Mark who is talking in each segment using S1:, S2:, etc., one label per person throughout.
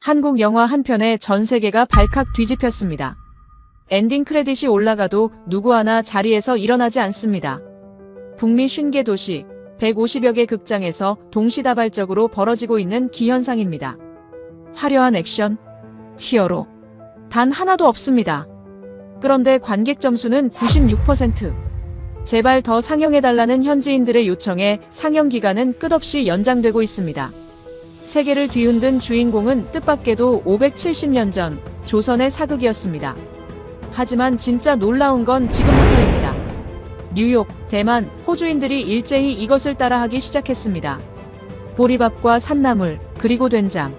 S1: 한국 영화 한 편에 전 세계가 발칵 뒤집혔습니다. 엔딩 크레딧이 올라가도 누구 하나 자리에서 일어나지 않습니다. 북미 50개 도시, 150여 개 극장에서 동시다발적으로 벌어지고 있는 기현상입니다. 화려한 액션, 히어로, 단 하나도 없습니다. 그런데 관객 점수는 96%. 제발 더 상영해달라는 현지인들의 요청에 상영 기간은 끝없이 연장되고 있습니다. 세계를 뒤흔든 주인공은 뜻밖에도 570년 전 조선의 사극이었습니다. 하지만 진짜 놀라운 건 지금부터입니다. 뉴욕, 대만, 호주인들이 일제히 이것을 따라하기 시작했습니다. 보리밥과 산나물, 그리고 된장.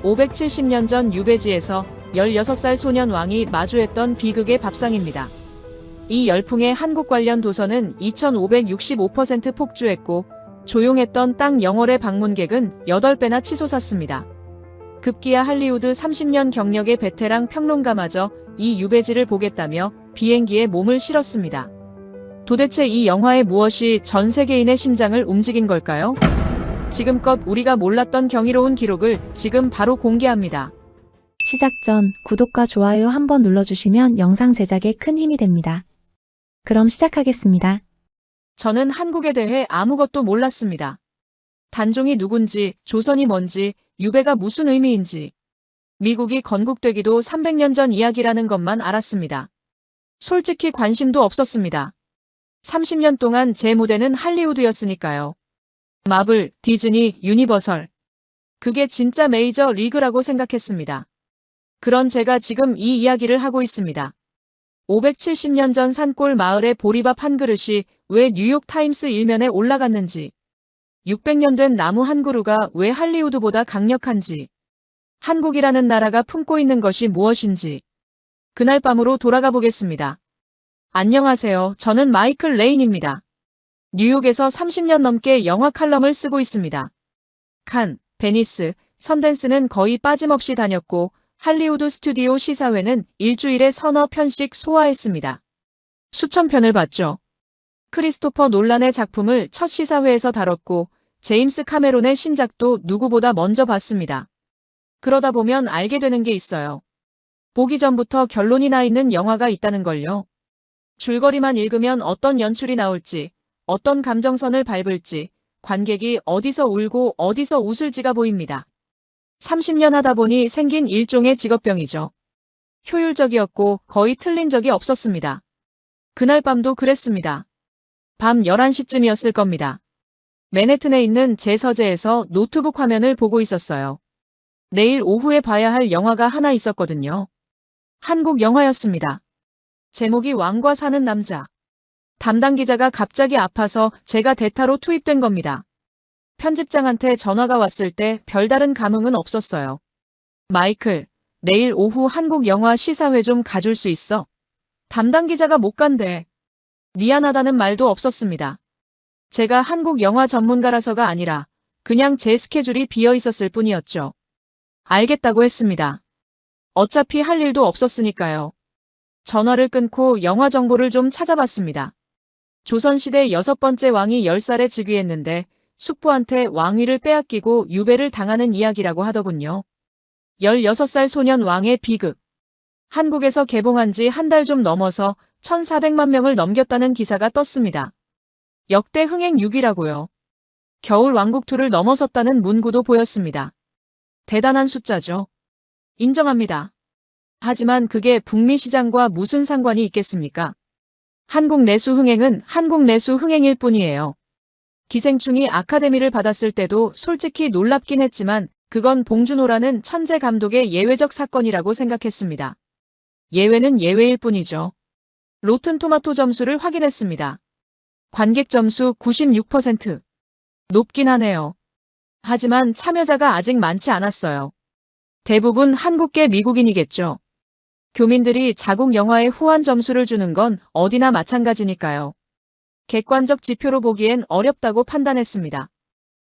S1: 570년 전 유배지에서 16살 소년 왕이 마주했던 비극의 밥상입니다. 이 열풍의 한국 관련 도서는 2565% 폭주했고 조용했던 땅 영월의 방문객은 8배나 치솟았습니다. 급기야 할리우드 30년 경력의 베테랑 평론가마저 이 유배지를 보겠다며 비행기에 몸을 실었습니다. 도대체 이 영화의 무엇이 전 세계인의 심장을 움직인 걸까요? 지금껏 우리가 몰랐던 경이로운 기록을 지금 바로 공개합니다.
S2: 시작 전 구독과 좋아요 한번 눌러주시면 영상 제작에 큰 힘이 됩니다. 그럼 시작하겠습니다.
S1: 저는 한국에 대해 아무것도 몰랐습니다. 단종이 누군지, 조선이 뭔지, 유배가 무슨 의미인지. 미국이 건국되기도 300년 전 이야기라는 것만 알았습니다. 솔직히 관심도 없었습니다. 30년 동안 제 무대는 할리우드였으니까요. 마블, 디즈니, 유니버설. 그게 진짜 메이저 리그라고 생각했습니다. 그런 제가 지금 이 이야기를 하고 있습니다. 570년 전 산골 마을의 보리밥 한 그릇이 왜 뉴욕타임스 일면에 올라갔는지, 600년 된 나무 한 그루가 왜 할리우드보다 강력한지, 한국이라는 나라가 품고 있는 것이 무엇인지, 그날 밤으로 돌아가 보겠습니다. 안녕하세요. 저는 마이클 레인입니다. 뉴욕에서 30년 넘게 영화 칼럼을 쓰고 있습니다. 칸, 베니스, 선댄스는 거의 빠짐없이 다녔고 할리우드 스튜디오 시사회는 일주일에 서너 편씩 소화했습니다. 수천 편을 봤죠. 크리스토퍼 놀란의 작품을 첫 시사회에서 다뤘고 제임스 카메론의 신작도 누구보다 먼저 봤습니다. 그러다 보면 알게 되는 게 있어요. 보기 전부터 결론이 나 있는 영화가 있다는 걸요. 줄거리만 읽으면 어떤 연출이 나올지, 어떤 감정선을 밟을지, 관객이 어디서 울고 어디서 웃을지가 보입니다. 30년 하다 보니 생긴 일종의 직업병이죠. 효율적이었고 거의 틀린 적이 없었습니다. 그날 밤도 그랬습니다. 밤 11시쯤이었을 겁니다. 맨해튼에 있는 제 서재에서 노트북 화면을 보고 있었어요. 내일 오후에 봐야 할 영화가 하나 있었거든요. 한국 영화였습니다. 제목이 왕과 사는 남자. 담당 기자가 갑자기 아파서 제가 대타로 투입된 겁니다. 편집장한테 전화가 왔을 때 별다른 감흥은 없었어요. 마이클, 내일 오후 한국 영화 시사회 좀 가줄 수 있어? 담당 기자가 못 간대. 미안하다는 말도 없었습니다. 제가 한국 영화 전문가라서가 아니라 그냥 제 스케줄이 비어 있었을 뿐이었죠. 알겠다고 했습니다. 어차피 할 일도 없었으니까요. 전화를 끊고 영화 정보를 좀 찾아봤습니다. 조선시대 6번째 왕이 10살에 즉위했는데 숙부한테 왕위를 빼앗기고 유배를 당하는 이야기라고 하더군요. 16살 소년 왕의 비극. 한국에서 개봉한 지 한 달 좀 넘어서 1,400만 명을 넘겼다는 기사가 떴습니다. 역대 흥행 6위라고요. 겨울 왕국2를 넘어섰다는 문구도 보였습니다. 대단한 숫자죠. 인정합니다. 하지만 그게 북미 시장과 무슨 상관이 있겠습니까? 한국 내수 흥행은 한국 내수 흥행일 뿐이에요. 기생충이 아카데미를 받았을 때도 솔직히 놀랍긴 했지만 그건 봉준호라는 천재 감독의 예외적 사건이라고 생각했습니다. 예외는 예외일 뿐이죠. 로튼 토마토 점수를 확인했습니다. 관객 점수 96%. 높긴 하네요. 하지만 참여자가 아직 많지 않았어요. 대부분 한국계 미국인이겠죠. 교민들이 자국 영화에 후한 점수를 주는 건 어디나 마찬가지니까요. 객관적 지표로 보기엔 어렵다고 판단했습니다.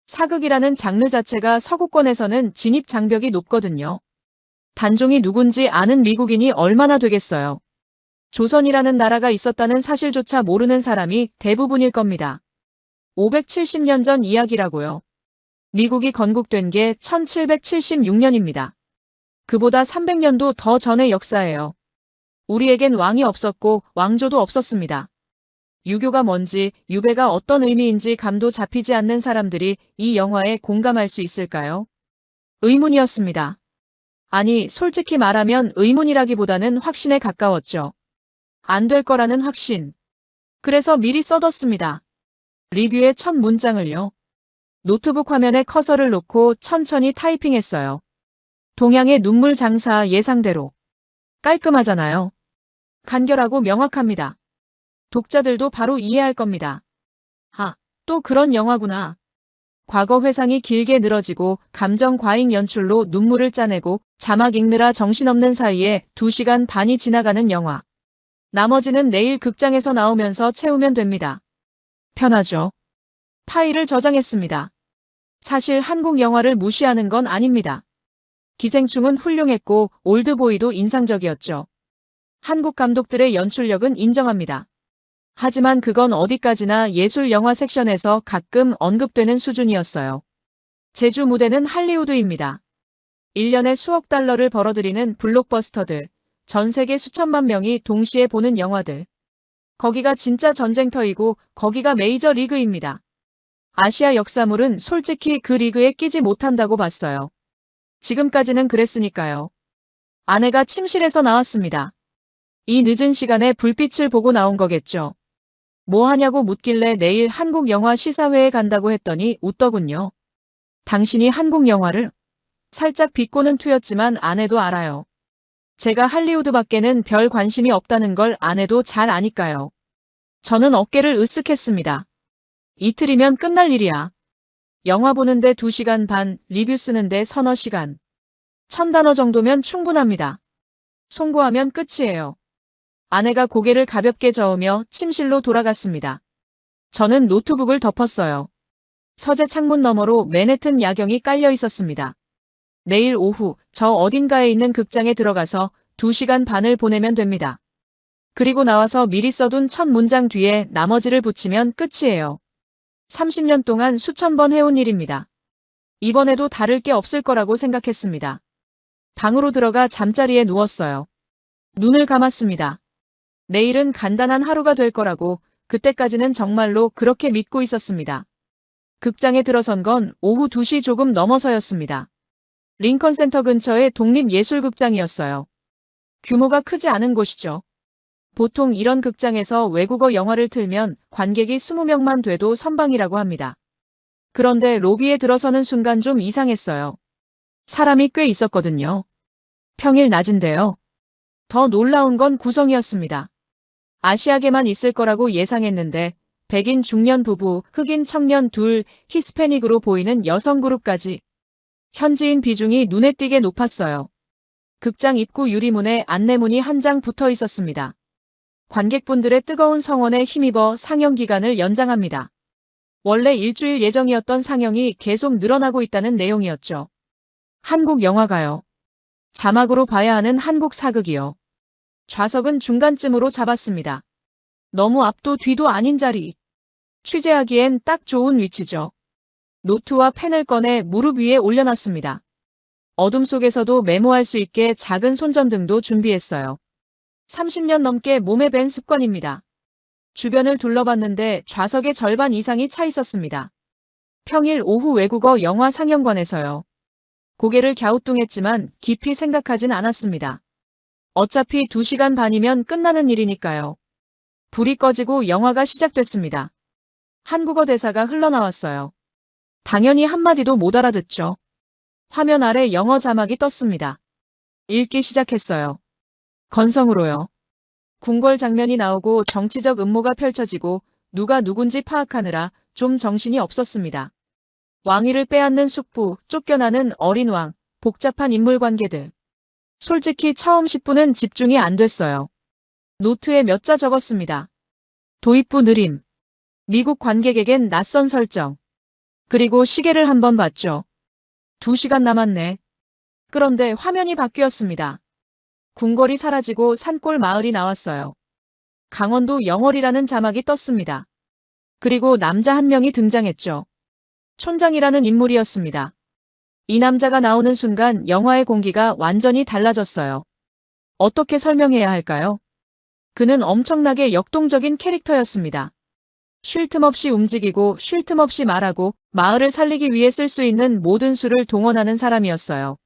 S1: 사극이라는 장르 자체가 서구권에서는 진입 장벽이 높거든요. 단종이 누군지 아는 미국인이 얼마나 되겠어요. 조선이라는 나라가 있었다는 사실조차 모르는 사람이 대부분일 겁니다. 570년 전 이야기라고요. 미국이 건국된 게 1776년입니다. 그보다 300년도 더 전의 역사예요. 우리에겐 왕이 없었고 왕조도 없었습니다. 유교가 뭔지, 유배가 어떤 의미인지 감도 잡히지 않는 사람들이 이 영화에 공감할 수 있을까요? 의문이었습니다. 아니, 솔직히 말하면 의문이라기보다는 확신에 가까웠죠. 안 될 거라는 확신. 그래서 미리 써뒀습니다. 리뷰의 첫 문장을요. 노트북 화면에 커서를 놓고 천천히 타이핑했어요. 동양의 눈물 장사 예상대로. 깔끔하잖아요. 간결하고 명확합니다. 독자들도 바로 이해할 겁니다. 아, 또 그런 영화구나. 과거 회상이 길게 늘어지고 감정 과잉 연출로 눈물을 짜내고 자막 읽느라 정신없는 사이에 2시간 반이 지나가는 영화. 나머지는 내일 극장에서 나오면서 채우면 됩니다. 편하죠? 파일을 저장했습니다. 사실 한국 영화를 무시하는 건 아닙니다. 기생충은 훌륭했고 올드보이도 인상적이었죠. 한국 감독들의 연출력은 인정합니다. 하지만 그건 어디까지나 예술 영화 섹션에서 가끔 언급되는 수준이었어요. 제주 무대는 할리우드입니다. 1년에 수억 달러를 벌어들이는 블록버스터들, 전 세계 수천만 명이 동시에 보는 영화들. 거기가 진짜 전쟁터이고 거기가 메이저 리그입니다. 아시아 역사물은 솔직히 그 리그에 끼지 못한다고 봤어요. 지금까지는 그랬으니까요. 아내가 침실에서 나왔습니다. 이 늦은 시간에 불빛을 보고 나온 거겠죠. 뭐 하냐고 묻길래 내일 한국 영화 시사회에 간다고 했더니 웃더군요. 당신이 한국 영화를? 살짝 비꼬는 투였지만 아내도 알아요. 제가 할리우드밖에는 별 관심이 없다는 걸 아내도 잘 아니까요. 저는 어깨를 으쓱했습니다. 이틀이면 끝날 일이야. 영화 보는데 2시간 반, 리뷰 쓰는데 서너 시간. 1000단어 정도면 충분합니다. 송구하면 끝이에요. 아내가 고개를 가볍게 저으며 침실로 돌아갔습니다. 저는 노트북을 덮었어요. 서재 창문 너머로 맨해튼 야경이 깔려 있었습니다. 내일 오후 저 어딘가에 있는 극장에 들어가서 2시간 반을 보내면 됩니다. 그리고 나와서 미리 써둔 첫 문장 뒤에 나머지를 붙이면 끝이에요. 30년 동안 수천 번 해온 일입니다. 이번에도 다를 게 없을 거라고 생각했습니다. 방으로 들어가 잠자리에 누웠어요. 눈을 감았습니다. 내일은 간단한 하루가 될 거라고 그때까지는 정말로 그렇게 믿고 있었습니다. 극장에 들어선 건 오후 2시 조금 넘어서였습니다. 링컨센터 근처의 독립예술극장이었어요. 규모가 크지 않은 곳이죠. 보통 이런 극장에서 외국어 영화를 틀면 관객이 20명만 돼도 선방이라고 합니다. 그런데 로비에 들어서는 순간 좀 이상했어요. 사람이 꽤 있었거든요. 평일 낮인데요. 더 놀라운 건 구성이었습니다. 아시아계만 있을 거라고 예상했는데 백인 중년 부부, 흑인 청년 둘, 히스패닉으로 보이는 여성 그룹까지. 현지인 비중이 눈에 띄게 높았어요. 극장 입구 유리문에 안내문이 한 장 붙어 있었습니다. 관객분들의 뜨거운 성원에 힘입어 상영 기간을 연장합니다. 원래 일주일 예정이었던 상영이 계속 늘어나고 있다는 내용이었죠. 한국 영화가요. 자막으로 봐야 하는 한국 사극이요. 좌석은 중간쯤으로 잡았습니다. 너무 앞도 뒤도 아닌 자리. 취재하기엔 딱 좋은 위치죠. 노트와 펜을 꺼내 무릎 위에 올려놨습니다. 어둠 속에서도 메모할 수 있게 작은 손전등도 준비했어요. 30년 넘게 몸에 밴 습관입니다. 주변을 둘러봤는데 좌석의 절반 이상이 차 있었습니다. 평일 오후 외국어 영화 상영관에서요. 고개를 갸우뚱했지만 깊이 생각하진 않았습니다. 어차피 2시간 반이면 끝나는 일이니까요. 불이 꺼지고 영화가 시작됐습니다. 한국어 대사가 흘러나왔어요. 당연히 한마디도 못 알아듣죠. 화면 아래 영어 자막이 떴습니다. 읽기 시작했어요. 건성으로요. 궁궐 장면이 나오고 정치적 음모가 펼쳐지고 누가 누군지 파악하느라 좀 정신이 없었습니다. 왕위를 빼앗는 숙부, 쫓겨나는 어린 왕, 복잡한 인물 관계들. 솔직히 처음 10분은 집중이 안 됐어요. 노트에 몇 자 적었습니다. 도입부 느림. 미국 관객에겐 낯선 설정. 그리고 시계를 한번 봤죠. 2시간 남았네. 그런데 화면이 바뀌었습니다. 궁궐이 사라지고 산골 마을이 나왔어요. 강원도 영월이라는 자막이 떴습니다. 그리고 남자 한 명이 등장했죠. 촌장이라는 인물이었습니다. 이 남자가 나오는 순간 영화의 공기가 완전히 달라졌어요. 어떻게 설명해야 할까요? 그는 엄청나게 역동적인 캐릭터였습니다. 쉴 틈 없이 움직이고 쉴 틈 없이 말하고 마을을 살리기 위해 쓸 수 있는 모든 수를 동원하는 사람이었어요.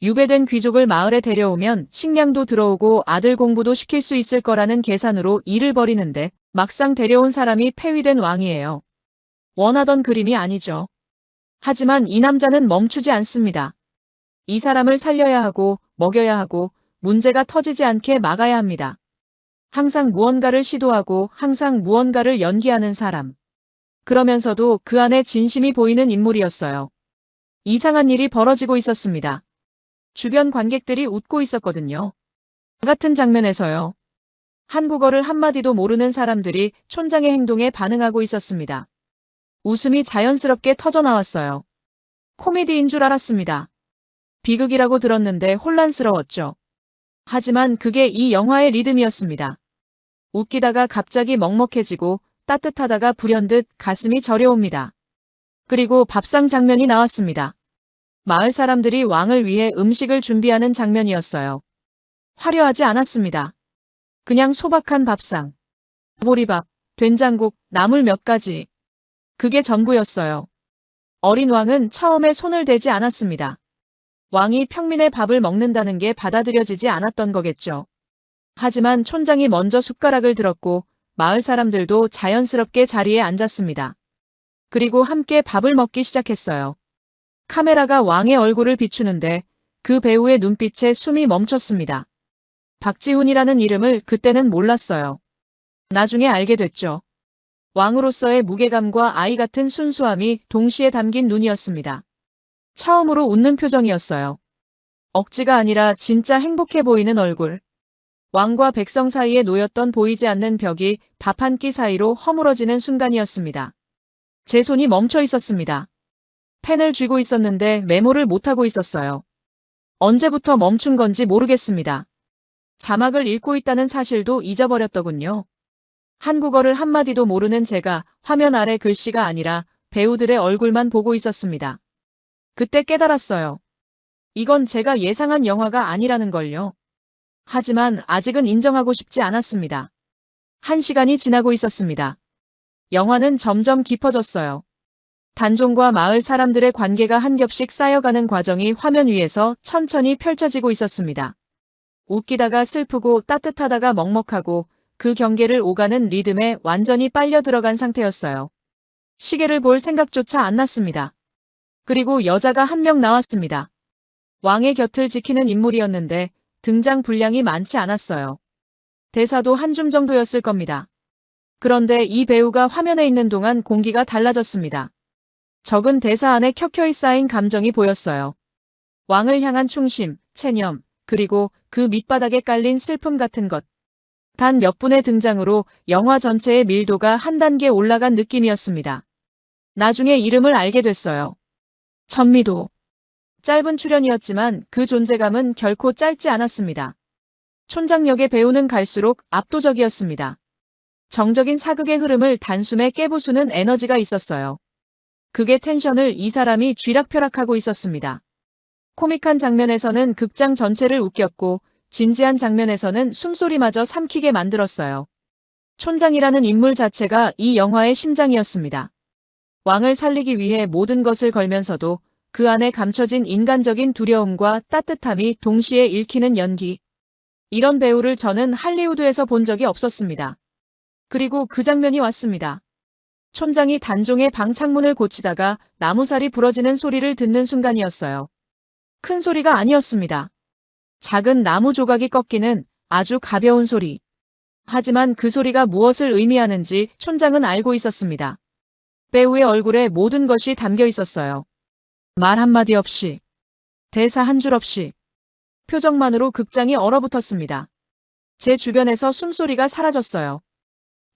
S1: 유배된 귀족을 마을에 데려오면 식량도 들어오고 아들 공부도 시킬 수 있을 거라는 계산으로 일을 벌이는데 막상 데려온 사람이 폐위된 왕이에요. 원하던 그림이 아니죠. 하지만 이 남자는 멈추지 않습니다. 이 사람을 살려야 하고 먹여야 하고 문제가 터지지 않게 막아야 합니다. 항상 무언가를 시도하고 항상 무언가를 연기하는 사람. 그러면서도 그 안에 진심이 보이는 인물이었어요. 이상한 일이 벌어지고 있었습니다. 주변 관객들이 웃고 있었거든요. 같은 장면에서요. 한국어를 한마디도 모르는 사람들이 촌장의 행동에 반응하고 있었습니다. 웃음이 자연스럽게 터져나왔어요. 코미디인 줄 알았습니다. 비극이라고 들었는데 혼란스러웠죠. 하지만 그게 이 영화의 리듬이었습니다. 웃기다가 갑자기 먹먹해지고 따뜻하다가 불현듯 가슴이 저려옵니다. 그리고 밥상 장면이 나왔습니다. 마을 사람들이 왕을 위해 음식을 준비하는 장면이었어요. 화려하지 않았습니다. 그냥 소박한 밥상. 보리밥, 된장국, 나물 몇 가지. 그게 전부였어요. 어린 왕은 처음에 손을 대지 않았습니다. 왕이 평민의 밥을 먹는다는 게 받아들여지지 않았던 거겠죠. 하지만 촌장이 먼저 숟가락을 들었고 마을 사람들도 자연스럽게 자리에 앉았습니다. 그리고 함께 밥을 먹기 시작했어요. 카메라가 왕의 얼굴을 비추는데 그 배우의 눈빛에 숨이 멈췄습니다. 박지훈이라는 이름을 그때는 몰랐어요. 나중에 알게 됐죠. 왕으로서의 무게감과 아이 같은 순수함이 동시에 담긴 눈이었습니다. 처음으로 웃는 표정이었어요. 억지가 아니라 진짜 행복해 보이는 얼굴. 왕과 백성 사이에 놓였던 보이지 않는 벽이 밥 한 끼 사이로 허물어지는 순간이었습니다. 제 손이 멈춰 있었습니다. 펜을 쥐고 있었는데 메모를 못하고 있었어요. 언제부터 멈춘 건지 모르겠습니다. 자막을 읽고 있다는 사실도 잊어버렸더군요. 한국어를 한마디도 모르는 제가 화면 아래 글씨가 아니라 배우들의 얼굴만 보고 있었습니다. 그때 깨달았어요. 이건 제가 예상한 영화가 아니라는 걸요. 하지만 아직은 인정하고 싶지 않았습니다. 1시간이 지나고 있었습니다. 영화는 점점 깊어졌어요. 단종과 마을 사람들의 관계가 한 겹씩 쌓여가는 과정이 화면 위에서 천천히 펼쳐지고 있었습니다. 웃기다가 슬프고 따뜻하다가 먹먹하고 그 경계를 오가는 리듬에 완전히 빨려 들어간 상태였어요. 시계를 볼 생각조차 안 났습니다. 그리고 여자가 한 명 나왔습니다. 왕의 곁을 지키는 인물이었는데 등장 분량이 많지 않았어요. 대사도 한 줌 정도였을 겁니다. 그런데 이 배우가 화면에 있는 동안 공기가 달라졌습니다. 적은 대사 안에 켜켜이 쌓인 감정이 보였어요. 왕을 향한 충심, 체념, 그리고 그 밑바닥에 깔린 슬픔 같은 것. 단 몇 분의 등장으로 영화 전체의 밀도가 한 단계 올라간 느낌이었습니다. 나중에 이름을 알게 됐어요. 천미도. 짧은 출연이었지만 그 존재감은 결코 짧지 않았습니다. 촌장 역의 배우는 갈수록 압도적이었습니다. 정적인 사극의 흐름을 단숨에 깨부수는 에너지가 있었어요. 그게 텐션을 이 사람이 쥐락펴락하고 있었습니다. 코믹한 장면에서는 극장 전체를 웃겼고 진지한 장면에서는 숨소리마저 삼키게 만들었어요. 촌장이라는 인물 자체가 이 영화의 심장이었습니다. 왕을 살리기 위해 모든 것을 걸면서도 그 안에 감춰진 인간적인 두려움과 따뜻함이 동시에 읽히는 연기. 이런 배우를 저는 할리우드에서 본 적이 없었습니다. 그리고 그 장면이 왔습니다. 촌장이 단종의 방 창문을 고치다가 나무살이 부러지는 소리를 듣는 순간이었어요. 큰 소리가 아니었습니다. 작은 나무 조각이 꺾이는 아주 가벼운 소리. 하지만 그 소리가 무엇을 의미하는지 촌장은 알고 있었습니다. 배우의 얼굴에 모든 것이 담겨 있었어요. 말 한마디 없이, 대사 한 줄 없이, 표정만으로 극장이 얼어붙었습니다. 제 주변에서 숨소리가 사라졌어요.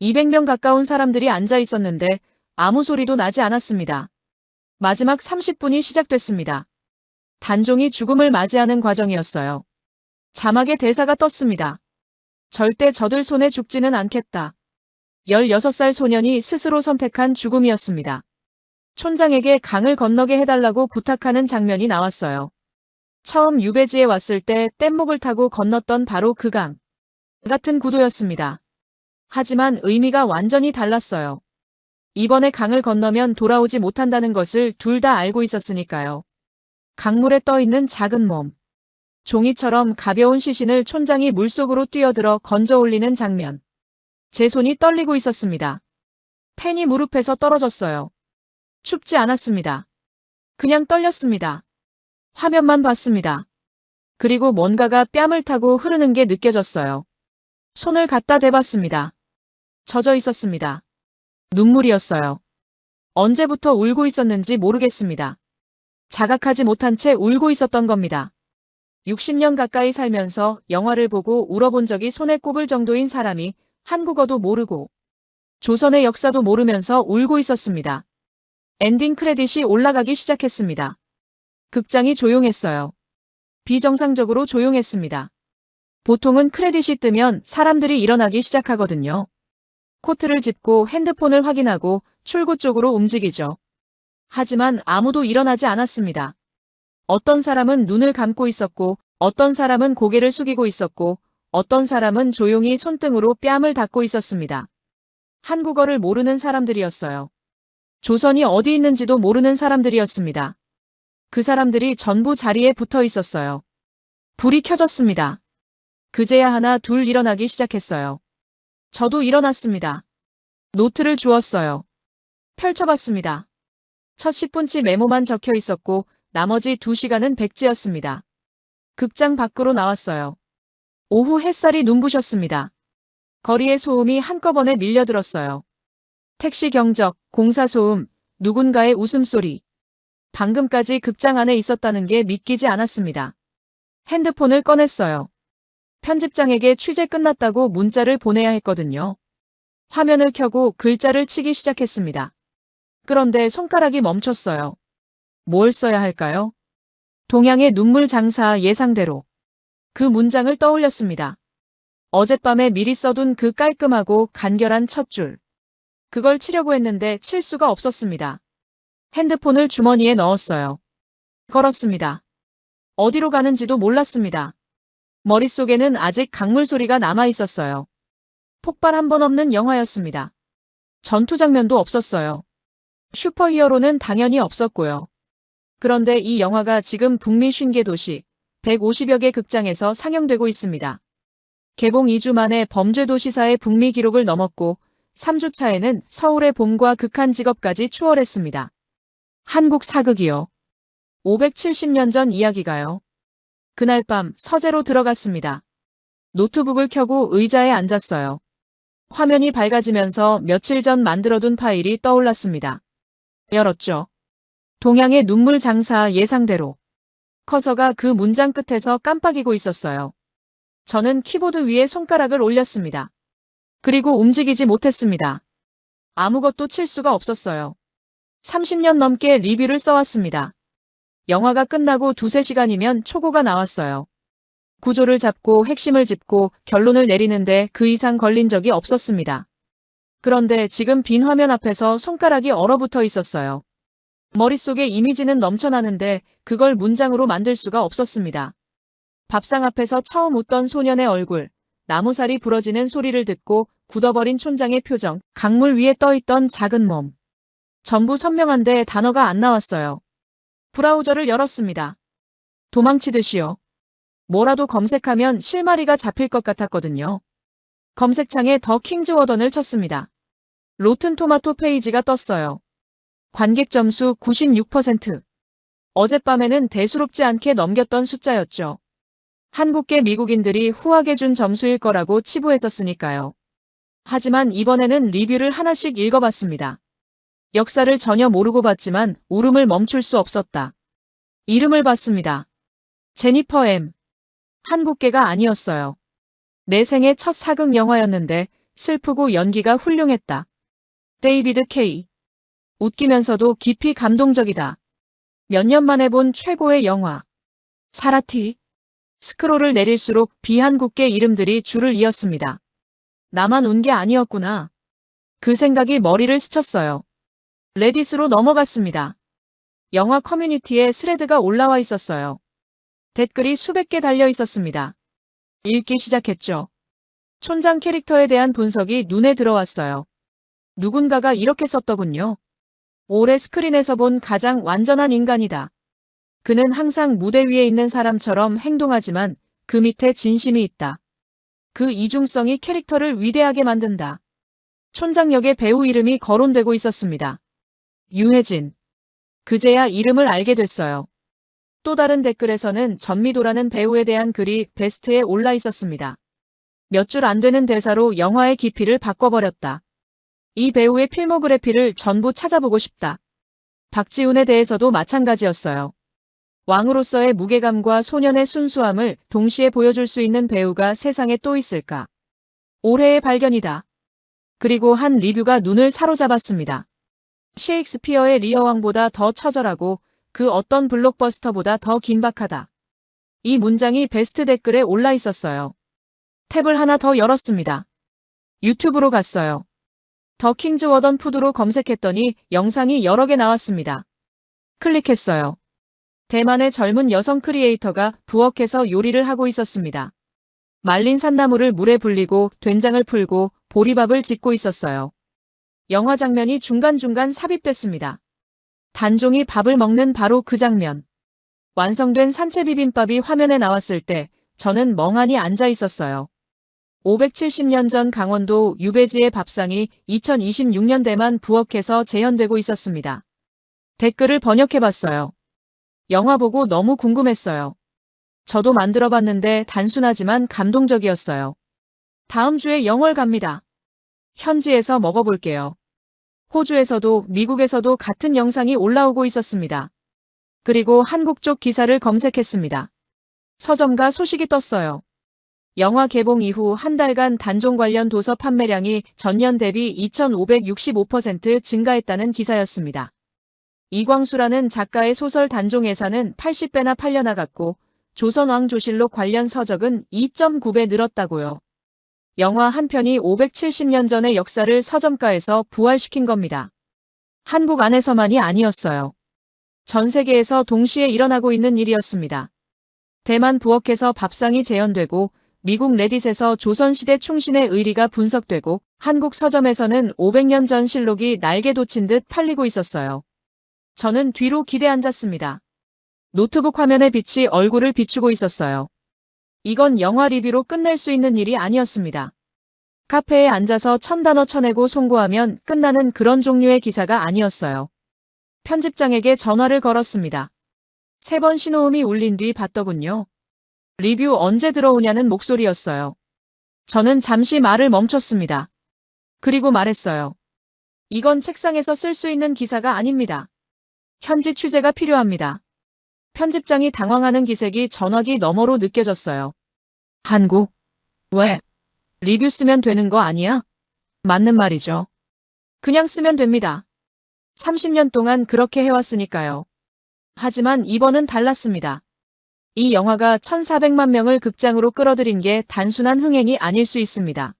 S1: 200명 가까운 사람들이 앉아 있었는데 아무 소리도 나지 않았습니다. 마지막 30분이 시작됐습니다. 단종이 죽음을 맞이하는 과정이었어요. 자막에 대사가 떴습니다. 절대 저들 손에 죽지는 않겠다. 16살 소년이 스스로 선택한 죽음이었습니다. 촌장에게 강을 건너게 해달라고 부탁하는 장면이 나왔어요. 처음 유배지에 왔을 때 뗏목을 타고 건넜던 바로 그 강. 같은 구도였습니다. 하지만 의미가 완전히 달랐어요. 이번에 강을 건너면 돌아오지 못한다는 것을 둘 다 알고 있었으니까요. 강물에 떠있는 작은 몸. 종이처럼 가벼운 시신을 촌장이 물속으로 뛰어들어 건져 올리는 장면. 제 손이 떨리고 있었습니다. 펜이 무릎에서 떨어졌어요. 춥지 않았습니다. 그냥 떨렸습니다. 화면만 봤습니다. 그리고 뭔가가 뺨을 타고 흐르는 게 느껴졌어요. 손을 갖다 대봤습니다. 젖어 있었습니다. 눈물이었어요. 언제부터 울고 있었는지 모르겠습니다. 자각하지 못한 채 울고 있었던 겁니다. 60년 가까이 살면서 영화를 보고 울어본 적이 손에 꼽을 정도인 사람이 한국어도 모르고 조선의 역사도 모르면서 울고 있었습니다. 엔딩 크레딧이 올라가기 시작했습니다. 극장이 조용했어요. 비정상적으로 조용했습니다. 보통은 크레딧이 뜨면 사람들이 일어나기 시작하거든요. 코트를 짚고 핸드폰을 확인하고 출구 쪽으로 움직이죠. 하지만 아무도 일어나지 않았습니다. 어떤 사람은 눈을 감고 있었고, 어떤 사람은 고개를 숙이고 있었고, 어떤 사람은 조용히 손등으로 뺨을 닦고 있었습니다. 한국어를 모르는 사람들이었어요. 조선이 어디 있는지도 모르는 사람들이었습니다. 그 사람들이 전부 자리에 붙어 있었어요. 불이 켜졌습니다. 그제야 하나 둘 일어나기 시작했어요. 저도 일어났습니다. 노트를 주웠어요. 펼쳐봤습니다. 첫 10분치 메모만 적혀 있었고 나머지 2시간은 백지였습니다. 극장 밖으로 나왔어요. 오후 햇살이 눈부셨습니다. 거리의 소음이 한꺼번에 밀려들었어요. 택시 경적, 공사 소음, 누군가의 웃음소리. 방금까지 극장 안에 있었다는 게 믿기지 않았습니다. 핸드폰을 꺼냈어요. 편집장에게 취재 끝났다고 문자를 보내야 했거든요. 화면을 켜고 글자를 치기 시작했습니다. 그런데 손가락이 멈췄어요. 뭘 써야 할까요? 동양의 눈물 장사 예상대로. 그 문장을 떠올렸습니다. 어젯밤에 미리 써둔 그 깔끔하고 간결한 첫 줄. 그걸 치려고 했는데 칠 수가 없었습니다. 핸드폰을 주머니에 넣었어요. 걸었습니다. 어디로 가는지도 몰랐습니다. 머릿속에는 아직 강물 소리가 남아 있었어요. 폭발 한 번 없는 영화였습니다. 전투 장면도 없었어요. 슈퍼히어로는 당연히 없었고요. 그런데 이 영화가 지금 북미 50개 도시, 150여 개 극장에서 상영되고 있습니다. 개봉 2주 만에 범죄도시사의 북미 기록을 넘었고 3주 차에는 서울의 봄과 극한 직업까지 추월했습니다. 한국 사극이요. 570년 전 이야기가요. 그날 밤 서재로 들어갔습니다. 노트북을 켜고 의자에 앉았어요. 화면이 밝아지면서 며칠 전 만들어둔 파일이 떠올랐습니다. 열었죠. 동양의 눈물 장사 예상대로. 커서가 그 문장 끝에서 깜빡이고 있었어요. 저는 키보드 위에 손가락을 올렸습니다. 그리고 움직이지 못했습니다. 아무것도 칠 수가 없었어요. 30년 넘게 리뷰를 써왔습니다. 영화가 끝나고 2~3시간이면 초고가 나왔어요. 구조를 잡고 핵심을 짚고 결론을 내리는데 그 이상 걸린 적이 없었습니다. 그런데 지금 빈 화면 앞에서 손가락이 얼어붙어 있었어요. 머릿속에 이미지는 넘쳐나는데 그걸 문장으로 만들 수가 없었습니다. 밥상 앞에서 처음 웃던 소년의 얼굴, 나무살이 부러지는 소리를 듣고 굳어버린 촌장의 표정, 강물 위에 떠있던 작은 몸. 전부 선명한데 단어가 안 나왔어요. 브라우저를 열었습니다. 도망치듯이요. 뭐라도 검색하면 실마리가 잡힐 것 같았거든요. 검색창에 더 킹즈 워던을 쳤습니다. 로튼 토마토 페이지가 떴어요. 관객 점수 96%. 어젯밤에는 대수롭지 않게 넘겼던 숫자였죠. 한국계 미국인들이 후하게 준 점수일 거라고 치부했었으니까요. 하지만 이번에는 리뷰를 하나씩 읽어봤습니다. 역사를 전혀 모르고 봤지만 울음을 멈출 수 없었다. 이름을 봤습니다. 제니퍼 M. 한국계가 아니었어요. 내 생애 첫 사극 영화였는데 슬프고 연기가 훌륭했다. 데이비드 K. 웃기면서도 깊이 감동적이다. 몇 년 만에 본 최고의 영화. 사라티. 스크롤을 내릴수록 비한국계 이름들이 줄을 이었습니다. 나만 운 게 아니었구나. 그 생각이 머리를 스쳤어요. 레딧으로 넘어갔습니다. 영화 커뮤니티에 스레드가 올라와 있었어요. 댓글이 수백 개 달려 있었습니다. 읽기 시작했죠. 촌장 캐릭터에 대한 분석이 눈에 들어왔어요. 누군가가 이렇게 썼더군요. 올해 스크린에서 본 가장 완전한 인간이다. 그는 항상 무대 위에 있는 사람처럼 행동하지만 그 밑에 진심이 있다. 그 이중성이 캐릭터를 위대하게 만든다. 촌장 역의 배우 이름이 거론되고 있었습니다. 유해진. 그제야 이름을 알게 됐어요. 또 다른 댓글에서는 전미도라는 배우에 대한 글이 베스트에 올라 있었습니다. 몇 줄 안 되는 대사로 영화의 깊이를 바꿔버렸다. 이 배우의 필모그래피를 전부 찾아보고 싶다. 박지훈에 대해서도 마찬가지였어요. 왕으로서의 무게감과 소년의 순수함을 동시에 보여줄 수 있는 배우가 세상에 또 있을까? 올해의 발견이다. 그리고 한 리뷰가 눈을 사로잡았습니다. 셰익스피어의 리어왕보다 더 처절하고 그 어떤 블록버스터보다 더 긴박하다. 이 문장이 베스트 댓글에 올라 있었어요. 탭을 하나 더 열었습니다. 유튜브로 갔어요. 더 킹즈 워던 푸드로 검색했더니 영상이 여러 개 나왔습니다. 클릭했어요. 대만의 젊은 여성 크리에이터가 부엌에서 요리를 하고 있었습니다. 말린 산나물을 물에 불리고 된장을 풀고 보리밥을 짓고 있었어요. 영화 장면이 중간중간 삽입됐습니다. 단종이 밥을 먹는 바로 그 장면. 완성된 산채 비빔밥이 화면에 나왔을 때 저는 멍하니 앉아 있었어요. 570년 전 강원도 유배지의 밥상이 2026년 대만 부엌에서 재현되고 있었습니다. 댓글을 번역해봤어요. 영화 보고 너무 궁금했어요. 저도 만들어봤는데 단순하지만 감동적이었어요. 다음 주에 영월 갑니다. 현지에서 먹어볼게요. 호주에서도 미국에서도 같은 영상이 올라오고 있었습니다. 그리고 한국 쪽 기사를 검색했습니다. 서점가 소식이 떴어요. 영화 개봉 이후 한 달간 단종 관련 도서 판매량이 전년 대비 2565% 증가했다는 기사였습니다. 이광수라는 작가의 소설 단종 예산은 80배나 팔려나갔고 조선왕조실록 관련 서적은 2.9배 늘었다고요. 영화 한 편이 570년 전의 역사를 서점가에서 부활시킨 겁니다. 한국 안에서만이 아니었어요. 전 세계에서 동시에 일어나고 있는 일이었습니다. 대만 부엌에서 밥상이 재현되고 미국 레딧에서 조선시대 충신의 의리가 분석되고 한국 서점에서는 500년 전 실록이 날개 돋친 듯 팔리고 있었어요. 저는 뒤로 기대 앉았습니다. 노트북 화면의 빛이 얼굴을 비추고 있었어요. 이건 영화 리뷰로 끝낼 수 있는 일이 아니었습니다. 카페에 앉아서 1000단어 쳐내고 송고하면 끝나는 그런 종류의 기사가 아니었어요. 편집장에게 전화를 걸었습니다. 3번 신호음이 울린 뒤 받더군요. 리뷰 언제 들어오냐는 목소리였어요. 저는 잠시 말을 멈췄습니다. 그리고 말했어요. 이건 책상에서 쓸 수 있는 기사가 아닙니다. 현지 취재가 필요합니다. 편집장이 당황하는 기색이 전화기 너머로 느껴졌어요. 한국? 왜? 리뷰 쓰면 되는 거 아니야? 맞는 말이죠. 그냥 쓰면 됩니다. 30년 동안 그렇게 해왔으니까요. 하지만 이번은 달랐습니다. 이 영화가 1400만 명을 극장으로 끌어들인 게 단순한 흥행이 아닐 수 있습니다.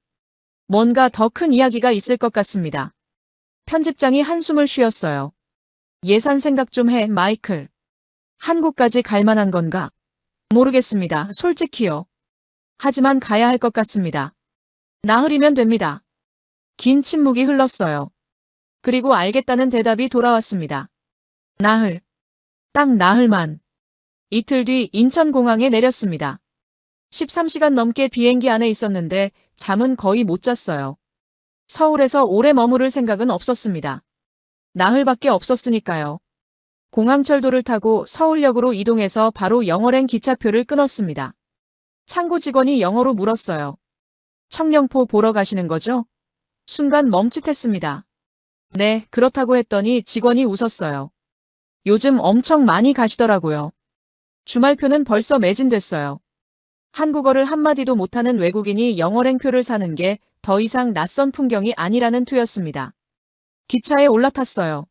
S1: 뭔가 더 큰 이야기가 있을 것 같습니다. 편집장이 한숨을 쉬었어요. 예산 생각 좀 해, 마이클. 한국까지 갈 만한 건가? 모르겠습니다. 솔직히요. 하지만 가야 할 것 같습니다. 나흘이면 됩니다. 긴 침묵이 흘렀어요. 그리고 알겠다는 대답이 돌아왔습니다. 나흘. 딱 나흘만. 이틀 뒤 인천공항에 내렸습니다. 13시간 넘게 비행기 안에 있었는데 잠은 거의 못 잤어요. 서울에서 오래 머무를 생각은 없었습니다. 나흘밖에 없었으니까요. 공항철도를 타고 서울역으로 이동해서 바로 영월행 기차표를 끊었습니다. 창구 직원이 영어로 물었어요. 청룡포 보러 가시는 거죠? 순간 멈칫했습니다. 네, 그렇다고 했더니 직원이 웃었어요. 요즘 엄청 많이 가시더라고요. 주말표는 벌써 매진됐어요. 한국어를 한마디도 못하는 외국인이 영월행표를 사는 게 더 이상 낯선 풍경이 아니라는 투였습니다. 기차에 올라탔어요.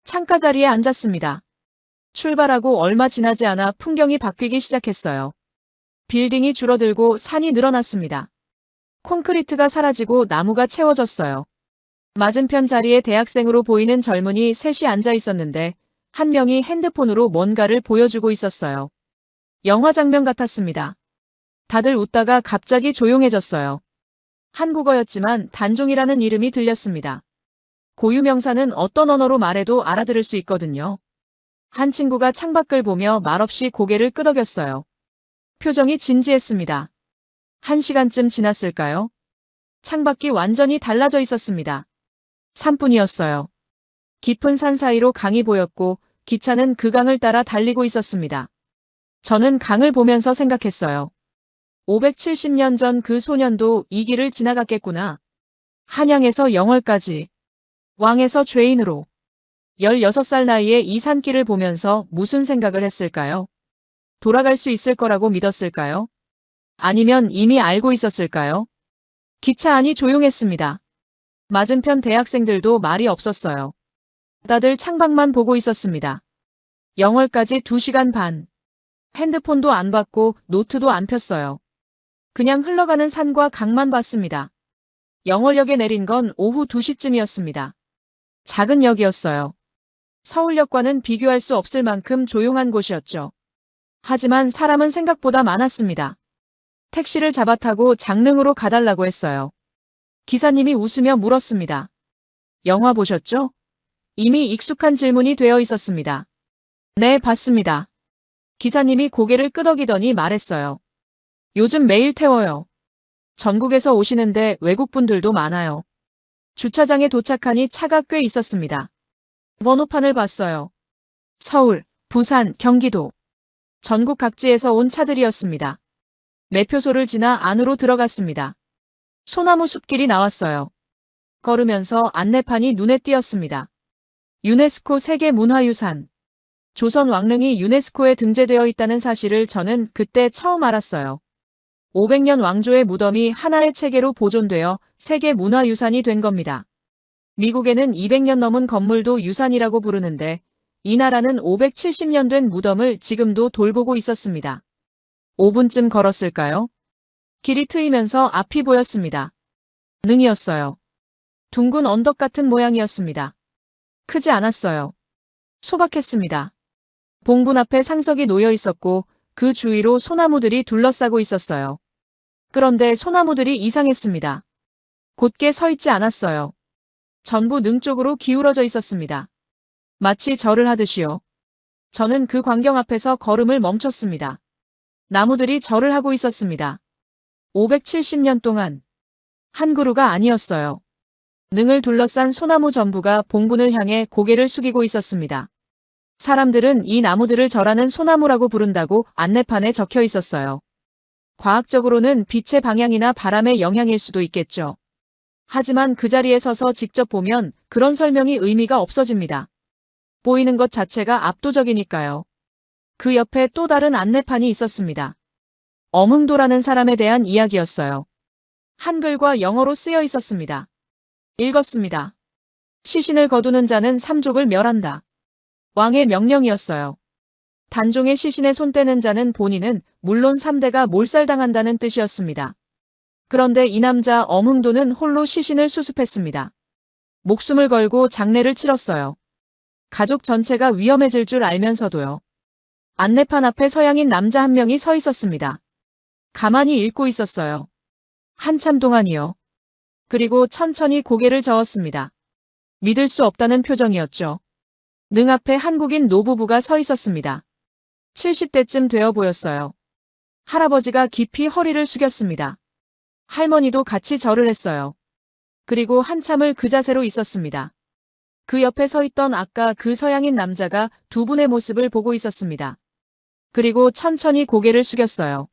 S1: 창가 자리에 앉았습니다. 출발하고 얼마 지나지 않아 풍경이 바뀌기 시작했어요. 빌딩이 줄어들고 산이 늘어났습니다. 콘크리트가 사라지고 나무가 채워졌어요. 맞은편 자리에 대학생으로 보이는 젊은이 셋이 앉아 있었는데 한 명이 핸드폰으로 뭔가를 보여주고 있었어요. 영화 장면 같았습니다. 다들 웃다가 갑자기 조용해졌어요. 한국어였지만 단종이라는 이름이 들렸습니다. 고유 명사는 어떤 언어로 말해도 알아들을 수 있거든요. 한 친구가 창밖을 보며 말없이 고개를 끄덕였어요. 표정이 진지했습니다. 1시간쯤 지났을까요? 창밖이 완전히 달라져 있었습니다. 3분이었어요. 깊은 산 사이로 강이 보였고 기차는 그 강을 따라 달리고 있었습니다. 저는 강을 보면서 생각했어요. 570년 전 그 소년도 이 길을 지나갔겠구나. 한양에서 영월까지. 왕에서 죄인으로. 16살 나이에 이 산길을 보면서 무슨 생각을 했을까요? 돌아갈 수 있을 거라고 믿었을까요? 아니면 이미 알고 있었을까요? 기차 안이 조용했습니다. 맞은편 대학생들도 말이 없었어요. 다들 창밖만 보고 있었습니다. 영월까지 2시간 반. 핸드폰도 안 받고 노트도 안 폈어요. 그냥 흘러가는 산과 강만 봤습니다. 영월역에 내린 건 오후 2시쯤이었습니다. 작은 역이었어요. 서울역과는 비교할 수 없을 만큼 조용한 곳이었죠. 하지만 사람은 생각보다 많았습니다. 택시를 잡아타고 장릉으로 가달라고 했어요. 기사님이 웃으며 물었습니다. 영화 보셨죠? 이미 익숙한 질문이 되어 있었습니다. 네, 봤습니다. 기사님이 고개를 끄덕이더니 말했어요. 요즘 매일 태워요. 전국에서 오시는데 외국분들도 많아요. 주차장에 도착하니 차가 꽤 있었습니다. 번호판을 봤어요. 서울, 부산, 경기도. 전국 각지에서 온 차들이었습니다. 매표소를 지나 안으로 들어갔습니다. 소나무 숲길이 나왔어요. 걸으면서 안내판이 눈에 띄었습니다. 유네스코 세계문화유산. 조선 왕릉이 유네스코에 등재되어 있다는 사실을 저는 그때 처음 알았어요. 500년 왕조의 무덤이 하나의 체계로 보존되어 세계문화유산이 된 겁니다. 미국에는 200년 넘은 건물도 유산이라고 부르는데 이 나라는 570년 된 무덤을 지금도 돌보고 있었습니다. 5분쯤 걸었을까요? 길이 트이면서 앞이 보였습니다. 능이었어요. 둥근 언덕 같은 모양이었습니다. 크지 않았어요. 소박했습니다. 봉분 앞에 상석이 놓여 있었고 그 주위로 소나무들이 둘러싸고 있었어요. 그런데 소나무들이 이상했습니다. 곧게 서 있지 않았어요. 전부 능 쪽으로 기울어져 있었습니다. 마치 절을 하듯이요. 저는 그 광경 앞에서 걸음을 멈췄습니다. 나무들이 절을 하고 있었습니다. 570년 동안 한 그루가 아니었어요. 능을 둘러싼 소나무 전부가 봉분을 향해 고개를 숙이고 있었습니다. 사람들은 이 나무들을 절하는 소나무라고 부른다고 안내판에 적혀 있었어요. 과학적으로는 빛의 방향이나 바람의 영향일 수도 있겠죠. 하지만 그 자리에 서서 직접 보면 그런 설명이 의미가 없어집니다. 보이는 것 자체가 압도적이니까요. 그 옆에 또 다른 안내판이 있었습니다. 엄흥도라는 사람에 대한 이야기였어요. 한글과 영어로 쓰여 있었습니다. 읽었습니다. 시신을 거두는 자는 삼족을 멸한다. 왕의 명령이었어요. 단종의 시신에 손 떼는 자는 본인은 물론 3대가 몰살당한다는 뜻이었습니다. 그런데 이 남자 엄흥도는 홀로 시신을 수습했습니다. 목숨을 걸고 장례를 치렀어요. 가족 전체가 위험해질 줄 알면서도요. 안내판 앞에 서양인 남자 한 명이 서 있었습니다. 가만히 읽고 있었어요. 한참 동안이요. 그리고 천천히 고개를 저었습니다. 믿을 수 없다는 표정이었죠. 능 앞에 한국인 노부부가 서 있었습니다. 70대쯤 되어 보였어요. 할아버지가 깊이 허리를 숙였습니다. 할머니도 같이 절을 했어요. 그리고 한참을 그 자세로 있었습니다. 그 옆에 서 있던 아까 그 서양인 남자가 두 분의 모습을 보고 있었습니다. 그리고 천천히 고개를 숙였어요.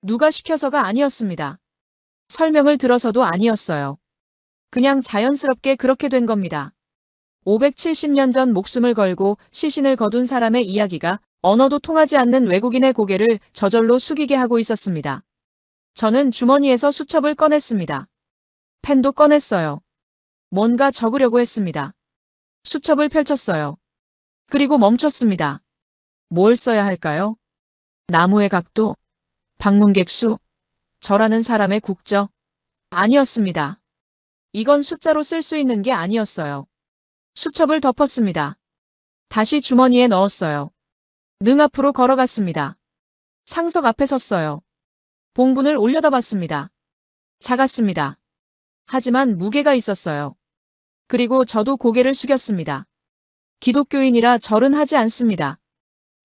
S1: 누가 시켜서가 아니었습니다. 설명을 들어서도 아니었어요. 그냥 자연스럽게 그렇게 된 겁니다. 570년 전 목숨을 걸고 시신을 거둔 사람의 이야기가 언어도 통하지 않는 외국인의 고개를 저절로 숙이게 하고 있었습니다. 저는 주머니에서 수첩을 꺼냈습니다. 펜도 꺼냈어요. 뭔가 적으려고 했습니다. 수첩을 펼쳤어요. 그리고 멈췄습니다. 뭘 써야 할까요? 나무의 각도? 방문객 수? 절하는 사람의 국적? 아니었습니다. 이건 숫자로 쓸 수 있는 게 아니었어요. 수첩을 덮었습니다. 다시 주머니에 넣었어요. 능 앞으로 걸어갔습니다. 상석 앞에 섰어요. 봉분을 올려다봤습니다. 작았습니다. 하지만 무게가 있었어요. 그리고 저도 고개를 숙였습니다. 기독교인이라 절은 하지 않습니다.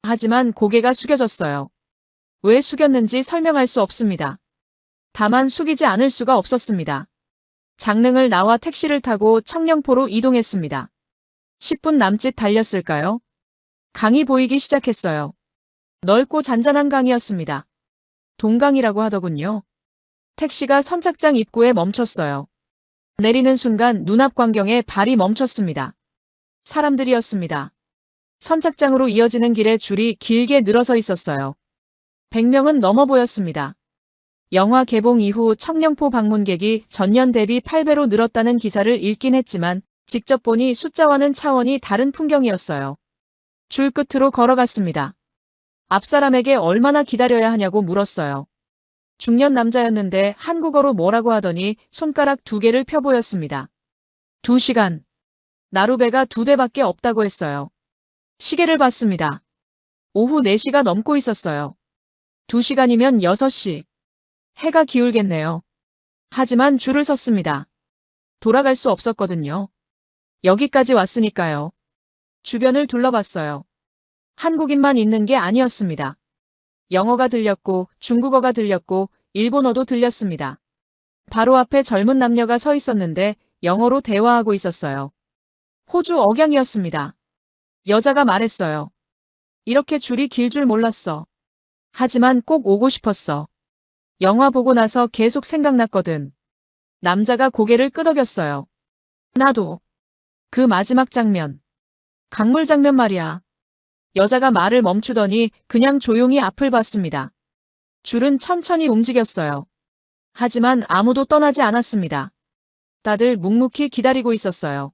S1: 하지만 고개가 숙여졌어요. 왜 숙였는지 설명할 수 없습니다. 다만 숙이지 않을 수가 없었습니다. 장릉을 나와 택시를 타고 청령포로 이동했습니다. 10분 남짓 달렸을까요? 강이 보이기 시작했어요. 넓고 잔잔한 강이었습니다. 동강이라고 하더군요. 택시가 선착장 입구에 멈췄어요. 내리는 순간 눈앞 광경에 발이 멈췄습니다. 사람들이었습니다. 선착장으로 이어지는 길에 줄이 길게 늘어서 있었어요. 100명은 넘어 보였습니다. 영화 개봉 이후 청령포 방문객이 전년 대비 8배로 늘었다는 기사를 읽긴 했지만 직접 보니 숫자와는 차원이 다른 풍경이었어요. 줄 끝으로 걸어갔습니다. 앞사람에게 얼마나 기다려야 하냐고 물었어요. 중년 남자였는데 한국어로 뭐라고 하더니 손가락 2개를 펴 보였습니다. 2시간. 나루배가 2대밖에 없다고 했어요. 시계를 봤습니다. 오후 4시가 넘고 있었어요. 2시간이면 6시. 해가 기울겠네요. 하지만 줄을 섰습니다. 돌아갈 수 없었거든요. 여기까지 왔으니까요. 주변을 둘러봤어요. 한국인만 있는 게 아니었습니다. 영어가 들렸고 중국어가 들렸고 일본어도 들렸습니다. 바로 앞에 젊은 남녀가 서 있었는데 영어로 대화하고 있었어요. 호주 억양이었습니다. 여자가 말했어요. 이렇게 줄이 길 줄 몰랐어. 하지만 꼭 오고 싶었어. 영화 보고 나서 계속 생각났거든. 남자가 고개를 끄덕였어요. 나도. 그 마지막 장면. 강물 장면 말이야. 여자가 말을 멈추더니 그냥 조용히 앞을 봤습니다. 줄은 천천히 움직였어요. 하지만 아무도 떠나지 않았습니다. 다들 묵묵히 기다리고 있었어요.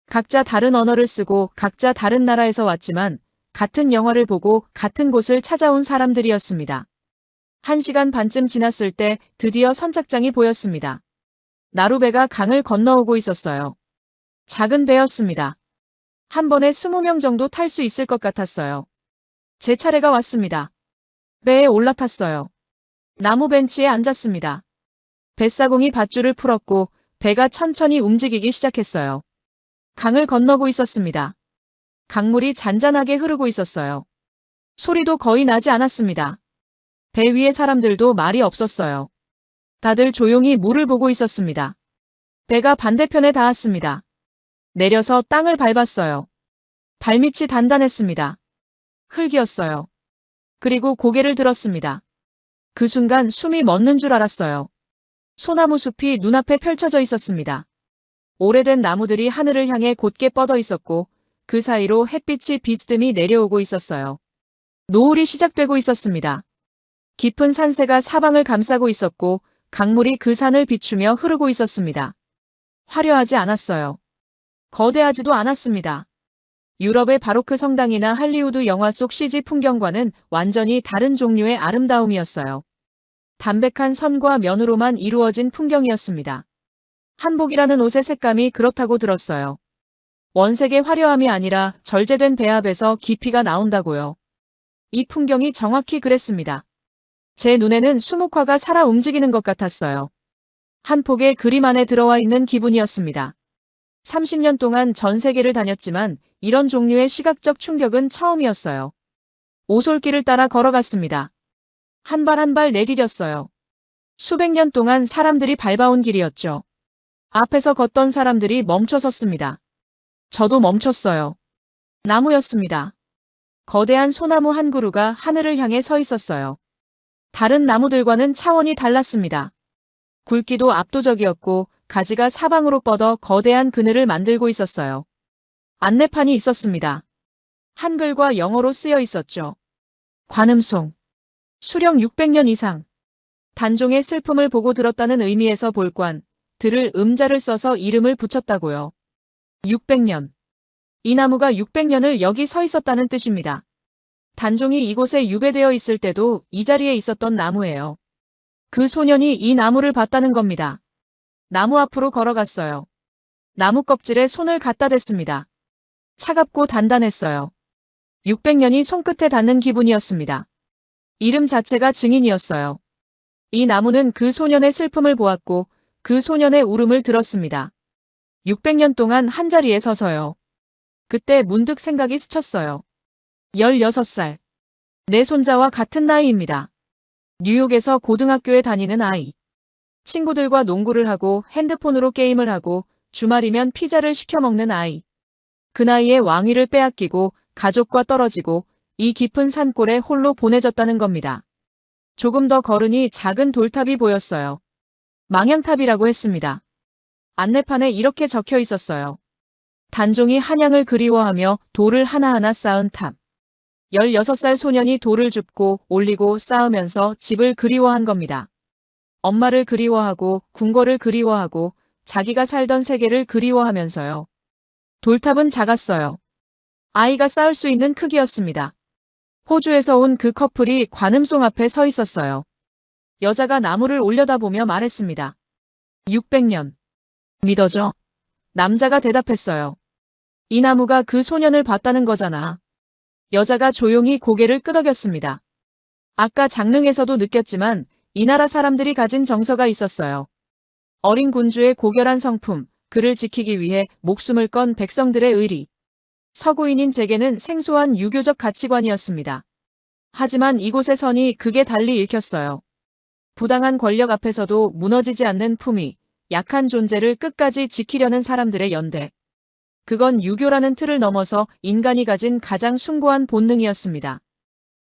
S1: 각자 다른 언어를 쓰고 각자 다른 나라에서 왔지만 같은 영화를 보고 같은 곳을 찾아온 사람들이었습니다. 1시간 반쯤 지났을 때 드디어 선착장이 보였습니다. 나루배가 강을 건너오고 있었어요. 작은 배였습니다. 한 번에 20명 정도 탈 수 있을 것 같았어요. 제 차례가 왔습니다. 배에 올라탔어요. 나무 벤치에 앉았습니다. 뱃사공이 밧줄을 풀었고 배가 천천히 움직이기 시작했어요. 강을 건너고 있었습니다. 강물이 잔잔하게 흐르고 있었어요. 소리도 거의 나지 않았습니다. 배 위의 사람들도 말이 없었어요. 다들 조용히 물을 보고 있었습니다. 배가 반대편에 닿았습니다. 내려서 땅을 밟았어요. 발밑이 단단했습니다. 흙이었어요. 그리고 고개를 들었습니다. 그 순간 숨이 멎는 줄 알았어요. 소나무 숲이 눈앞에 펼쳐져 있었습니다. 오래된 나무들이 하늘을 향해 곧게 뻗어 있었고 그 사이로 햇빛이 비스듬히 내려오고 있었어요. 노을이 시작되고 있었습니다. 깊은 산세가 사방을 감싸고 있었고 강물이 그 산을 비추며 흐르고 있었습니다. 화려하지 않았어요. 거대하지도 않았습니다. 유럽의 바로크 성당이나 할리우드 영화 속 CG 풍경과는 완전히 다른 종류의 아름다움이었어요. 담백한 선과 면으로만 이루어진 풍경이었습니다. 한복이라는 옷의 색감이 그렇다고 들었어요. 원색의 화려함이 아니라 절제된 배합에서 깊이가 나온다고요. 이 풍경이 정확히 그랬습니다. 제 눈에는 수묵화가 살아 움직이는 것 같았어요. 한 폭의 그림 안에 들어와 있는 기분이었습니다. 30년 동안 전 세계를 다녔지만 이런 종류의 시각적 충격은 처음이었어요. 오솔길을 따라 걸어갔습니다. 한 발 한 발 내디뎠어요. 수백 년 동안 사람들이 밟아온 길이었죠. 앞에서 걷던 사람들이 멈춰 섰습니다. 저도 멈췄어요. 나무였습니다. 거대한 소나무 한 그루가 하늘을 향해 서 있었어요. 다른 나무들과는 차원이 달랐습니다. 굵기도 압도적이었고 가지가 사방으로 뻗어 거대한 그늘을 만들고 있었어요. 안내판이 있었습니다. 한글과 영어로 쓰여 있었죠. 관음송. 수령 600년 이상. 단종의 슬픔을 보고 들었다는 의미에서 볼관, 들을 음자를 써서 이름을 붙였다고요. 600년. 이 나무가 600년을 여기 서 있었다는 뜻입니다. 단종이 이곳에 유배되어 있을 때도 이 자리에 있었던 나무예요. 그 소년이 이 나무를 봤다는 겁니다. 나무 앞으로 걸어갔어요. 나무 껍질에 손을 갖다 댔습니다. 차갑고 단단했어요. 600년이 손끝에 닿는 기분이었습니다. 이름 자체가 증인이었어요. 이 나무는 그 소년의 슬픔을 보았고 그 소년의 울음을 들었습니다. 600년 동안 한자리에 서서요. 그때 문득 생각이 스쳤어요. 16살. 내 손자와 같은 나이입니다. 뉴욕에서 고등학교에 다니는 아이. 친구들과 농구를 하고 핸드폰으로 게임을 하고 주말이면 피자를 시켜 먹는 아이. 그 나이에 왕위를 빼앗기고 가족과 떨어지고 이 깊은 산골에 홀로 보내졌다는 겁니다. 조금 더 걸으니 작은 돌탑이 보였어요. 망향탑이라고 했습니다. 안내판에 이렇게 적혀 있었어요. 단종이 한양을 그리워하며 돌을 하나하나 쌓은 탑. 16살 소년이 돌을 줍고 올리고 쌓으면서 집을 그리워한 겁니다. 엄마를 그리워하고 궁궐을 그리워하고 자기가 살던 세계를 그리워하면서요. 돌탑은 작았어요. 아이가 쌓을 수 있는 크기였습니다. 호주에서 온 그 커플이 관음송 앞에 서 있었어요. 여자가 나무를 올려다보며 말했습니다. 600년. 믿어져? 남자가 대답했어요. 이 나무가 그 소년을 봤다는 거잖아. 여자가 조용히 고개를 끄덕였습니다. 아까 장릉에서도 느꼈지만 이 나라 사람들이 가진 정서가 있었어요. 어린 군주의 고결한 성품, 그를 지키기 위해 목숨을 건 백성들의 의리. 서구인인 제게는 생소한 유교적 가치관이었습니다. 하지만 이곳의 선이 극에 달리 읽혔어요. 부당한 권력 앞에서도 무너지지 않는 품위, 약한 존재를 끝까지 지키려는 사람들의 연대. 그건 유교라는 틀을 넘어서 인간이 가진 가장 숭고한 본능이었습니다.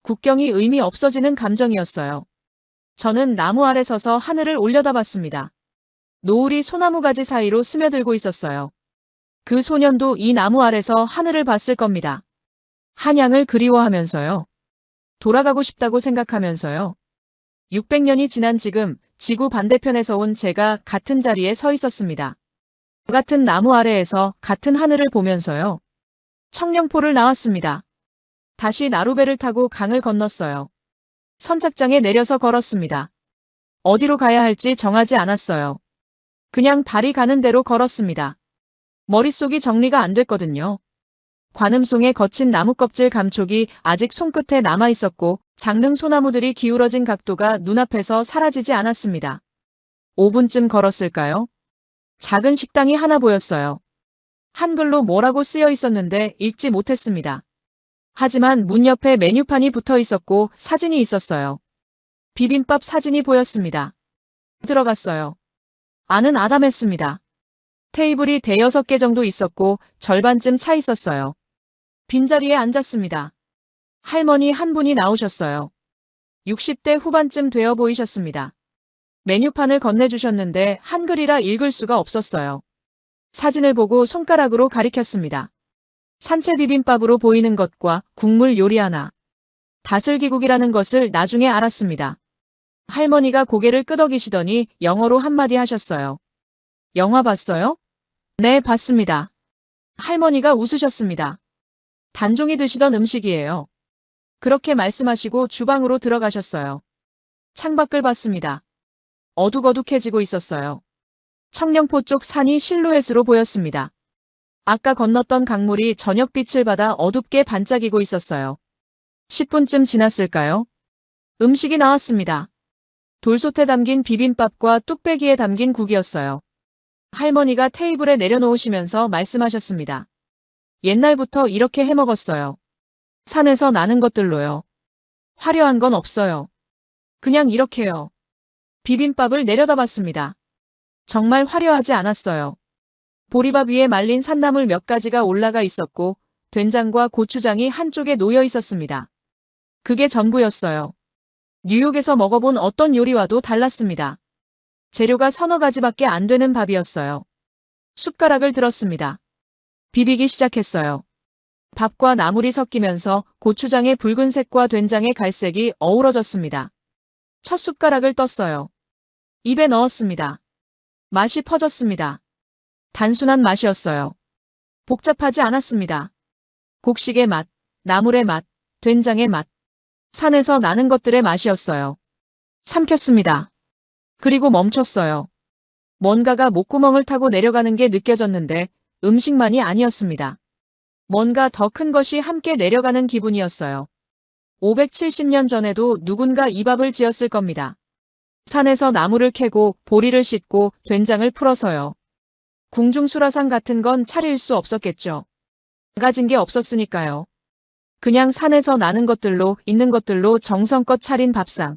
S1: 국경이 의미 없어지는 감정이었어요. 저는 나무 아래 서서 하늘을 올려다봤습니다. 노을이 소나무 가지 사이로 스며들고 있었어요. 그 소년도 이 나무 아래서 하늘을 봤을 겁니다. 한양을 그리워하면서요. 돌아가고 싶다고 생각하면서요. 600년이 지난 지금 지구 반대편에서 온 제가 같은 자리에 서 있었습니다. 같은 나무 아래에서 같은 하늘을 보면서요. 청령포를 나왔습니다. 다시 나루배를 타고 강을 건넜어요. 선착장에 내려서 걸었습니다. 어디로 가야 할지 정하지 않았어요. 그냥 발이 가는 대로 걸었습니다. 머릿속이 정리가 안 됐거든요. 관음송의 거친 나무 껍질 감촉이 아직 손끝에 남아 있었고 장릉 소나무들이 기울어진 각도가 눈앞에서 사라지지 않았습니다. 5분쯤 걸었을까요? 작은 식당이 하나 보였어요. 한글로 뭐라고 쓰여 있었는데 읽지 못했습니다. 하지만 문 옆에 메뉴판이 붙어 있었고 사진이 있었어요. 비빔밥 사진이 보였습니다. 들어갔어요. 안은 아담했습니다. 테이블이 대여섯 개 정도 있었고 절반쯤 차 있었어요. 빈자리에 앉았습니다. 할머니 한 분이 나오셨어요. 60대 후반쯤 되어 보이셨습니다. 메뉴판을 건네주셨는데 한글이라 읽을 수가 없었어요. 사진을 보고 손가락으로 가리켰습니다. 산채 비빔밥으로 보이는 것과 국물 요리 하나. 다슬기국이라는 것을 나중에 알았습니다. 할머니가 고개를 끄덕이시더니 영어로 한마디 하셨어요. 영화 봤어요? 네, 봤습니다. 할머니가 웃으셨습니다. 단종이 드시던 음식이에요. 그렇게 말씀하시고 주방으로 들어가셨어요. 창밖을 봤습니다. 어둑어둑해지고 있었어요. 청령포 쪽 산이 실루엣으로 보였습니다. 아까 건넜던 강물이 저녁빛을 받아 어둡게 반짝이고 있었어요. 10분쯤 지났을까요? 음식이 나왔습니다. 돌솥에 담긴 비빔밥과 뚝배기에 담긴 국이었어요. 할머니가 테이블에 내려놓으시면서 말씀하셨습니다. 옛날부터 이렇게 해먹었어요. 산에서 나는 것들로요. 화려한 건 없어요. 그냥 이렇게요. 비빔밥을 내려다봤습니다. 정말 화려하지 않았어요. 보리밥 위에 말린 산나물 몇 가지가 올라가 있었고 된장과 고추장이 한쪽에 놓여 있었습니다. 그게 전부였어요. 뉴욕에서 먹어본 어떤 요리와도 달랐습니다. 재료가 서너 가지밖에 안 되는 밥이었어요. 숟가락을 들었습니다. 비비기 시작했어요. 밥과 나물이 섞이면서 고추장의 붉은색과 된장의 갈색이 어우러졌습니다. 첫 숟가락을 떴어요. 입에 넣었습니다. 맛이 퍼졌습니다. 단순한 맛이었어요. 복잡하지 않았습니다. 곡식의 맛, 나물의 맛, 된장의 맛, 산에서 나는 것들의 맛이었어요. 삼켰습니다. 그리고 멈췄어요. 뭔가가 목구멍을 타고 내려가는 게 느껴졌는데 음식만이 아니었습니다. 뭔가 더 큰 것이 함께 내려가는 기분이었어요. 570년 전에도 누군가 이 밥을 지었을 겁니다. 산에서 나무를 캐고 보리를 씻고 된장을 풀어서요. 궁중수라상 같은 건 차릴 수 없었겠죠. 가진 게 없었으니까요. 그냥 산에서 나는 것들로 있는 것들로 정성껏 차린 밥상.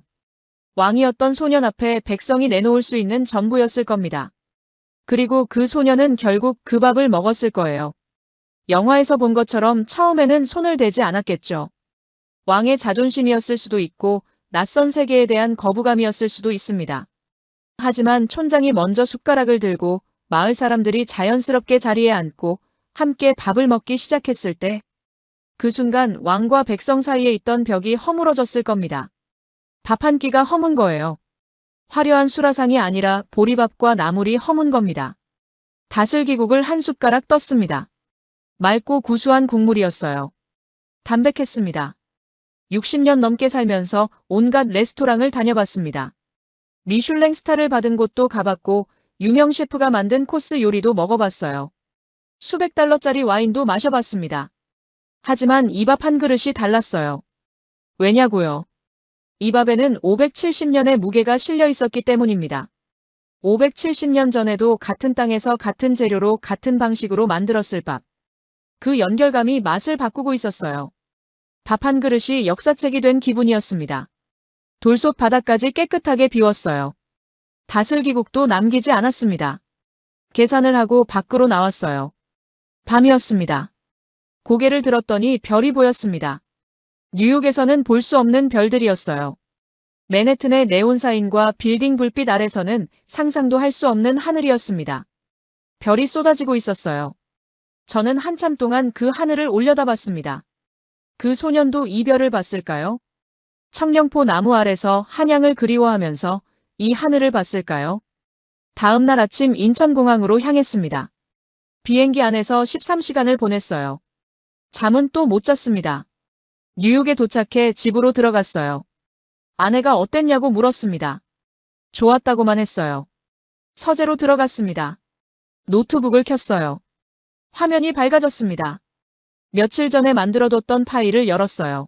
S1: 왕이었던 소년 앞에 백성이 내놓을 수 있는 전부였을 겁니다. 그리고 그 소년은 결국 그 밥을 먹었을 거예요. 영화에서 본 것처럼 처음에는 손을 대지 않았겠죠. 왕의 자존심이었을 수도 있고 낯선 세계에 대한 거부감이었을 수도 있습니다. 하지만 촌장이 먼저 숟가락을 들고 마을 사람들이 자연스럽게 자리에 앉고 함께 밥을 먹기 시작했을 때 그 순간 왕과 백성 사이에 있던 벽이 허물어졌을 겁니다. 밥 한 끼가 허문 거예요. 화려한 수라상이 아니라 보리밥과 나물이 허문 겁니다. 다슬기국을 한 숟가락 떴습니다. 맑고 구수한 국물이었어요. 담백했습니다. 60년 넘게 살면서 온갖 레스토랑을 다녀봤습니다. 미슐랭 스타를 받은 곳도 가봤고 유명 셰프가 만든 코스 요리도 먹어봤어요. 수백 달러짜리 와인도 마셔봤습니다. 하지만 이 밥 한 그릇이 달랐어요. 왜냐고요? 이 밥에는 570년의 무게가 실려 있었기 때문입니다. 570년 전에도 같은 땅에서 같은 재료로 같은 방식으로 만들었을 밥. 그 연결감이 맛을 바꾸고 있었어요. 밥 한 그릇이 역사책이 된 기분이었습니다. 돌솥 바닥까지 깨끗하게 비웠어요. 다슬기국도 남기지 않았습니다. 계산을 하고 밖으로 나왔어요. 밤이었습니다. 고개를 들었더니 별이 보였습니다. 뉴욕에서는 볼 수 없는 별들이었어요. 맨해튼의 네온사인과 빌딩 불빛 아래서는 상상도 할 수 없는 하늘이었습니다. 별이 쏟아지고 있었어요. 저는 한참 동안 그 하늘을 올려다봤습니다. 그 소년도 이 별을 봤을까요? 청령포 나무 아래서 한양을 그리워하면서 이 하늘을 봤을까요? 다음 날 아침 인천공항으로 향했습니다. 비행기 안에서 13시간을 보냈어요. 잠은 또 못 잤습니다. 뉴욕에 도착해 집으로 들어갔어요. 아내가 어땠냐고 물었습니다. 좋았다고만 했어요. 서재로 들어갔습니다. 노트북을 켰어요. 화면이 밝아졌습니다. 며칠 전에 만들어뒀던 파일을 열었어요.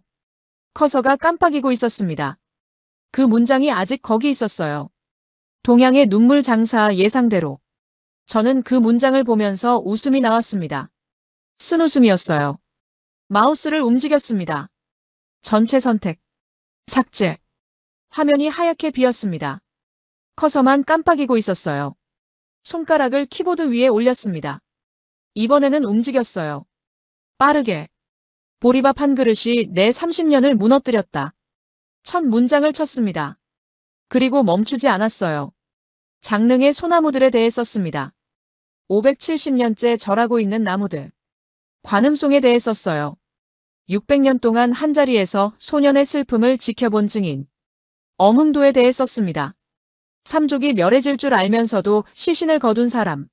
S1: 커서가 깜빡이고 있었습니다. 그 문장이 아직 거기 있었어요. 동양의 눈물 장사 예상대로. 저는 그 문장을 보면서 웃음이 나왔습니다. 쓴웃음이었어요. 마우스를 움직였습니다. 전체 선택. 삭제. 화면이 하얗게 비었습니다. 커서만 깜빡이고 있었어요. 손가락을 키보드 위에 올렸습니다. 이번에는 움직였어요. 빠르게. 보리밥 한 그릇이 내 30년을 무너뜨렸다. 첫 문장을 쳤습니다. 그리고 멈추지 않았어요. 장릉의 소나무들에 대해 썼습니다. 570년째 절하고 있는 나무들. 관음송에 대해 썼어요. 600년 동안 한자리에서 소년의 슬픔을 지켜본 증인. 엄흥도에 대해 썼습니다. 삼족이 멸해질 줄 알면서도 시신을 거둔 사람.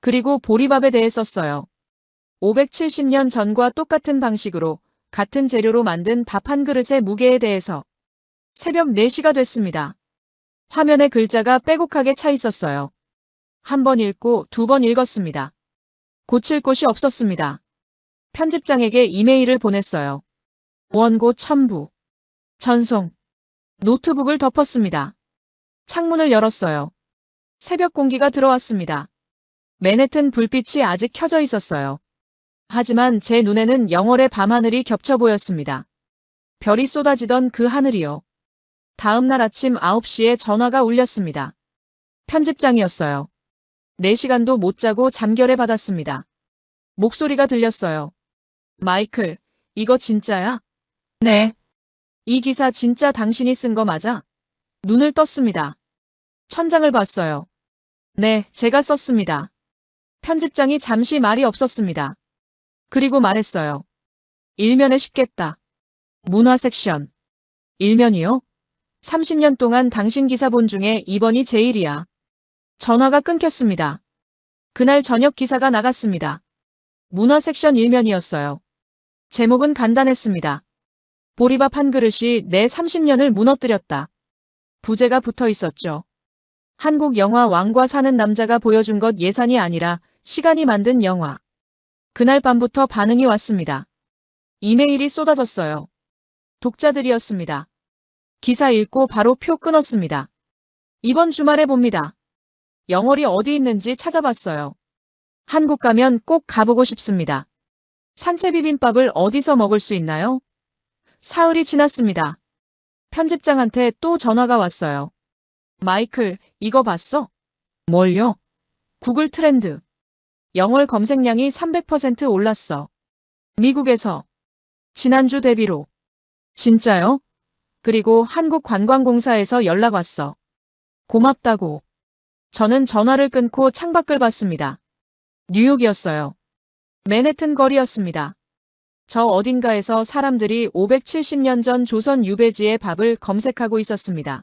S1: 그리고 보리밥에 대해 썼어요. 570년 전과 똑같은 방식으로 같은 재료로 만든 밥 한 그릇의 무게에 대해서. 새벽 4시가 됐습니다. 화면에 글자가 빼곡하게 차 있었어요. 한 번 읽고 2번 읽었습니다. 고칠 곳이 없었습니다. 편집장에게 이메일을 보냈어요. 원고 첨부. 전송. 노트북을 덮었습니다. 창문을 열었어요. 새벽 공기가 들어왔습니다. 맨해튼 불빛이 아직 켜져 있었어요. 하지만 제 눈에는 영월의 밤하늘이 겹쳐 보였습니다. 별이 쏟아지던 그 하늘이요. 다음 날 아침 9시에 전화가 울렸습니다. 편집장이었어요. 4시간도 못 자고 잠결에 받았습니다. 목소리가 들렸어요. 마이클, 이거 진짜야? 네. 이 기사 진짜 당신이 쓴 거 맞아? 눈을 떴습니다. 천장을 봤어요. 네, 제가 썼습니다. 편집장이 잠시 말이 없었습니다. 그리고 말했어요. 일면에 싣겠다. 문화 섹션. 일면이요? 30년 동안 당신 기사 본 중에 이번이 제일이야. 전화가 끊겼습니다. 그날 저녁 기사가 나갔습니다. 문화 섹션 일면이었어요. 제목은 간단했습니다. 보리밥 한 그릇이 내 30년을 무너뜨렸다. 부제가 붙어 있었죠. 한국 영화 왕과 사는 남자가 보여준 것 예산이 아니라 시간이 만든 영화. 그날 밤부터 반응이 왔습니다. 이메일이 쏟아졌어요. 독자들이었습니다. 기사 읽고 바로 표 끊었습니다. 이번 주말에 봅니다. 영월이 어디 있는지 찾아봤어요. 한국 가면 꼭 가보고 싶습니다. 산채 비빔밥을 어디서 먹을 수 있나요? 사흘이 지났습니다. 편집장한테 또 전화가 왔어요. 마이클, 이거 봤어? 뭘요? 구글 트렌드. 영월 검색량이 300% 올랐어. 미국에서. 지난주 대비로. 진짜요? 그리고 한국관광공사에서 연락 왔어. 고맙다고. 저는 전화를 끊고 창밖을 봤습니다. 뉴욕이었어요. 맨해튼 거리였습니다. 저 어딘가에서 사람들이 570년 전 조선 유배지의 밥을 검색하고 있었습니다.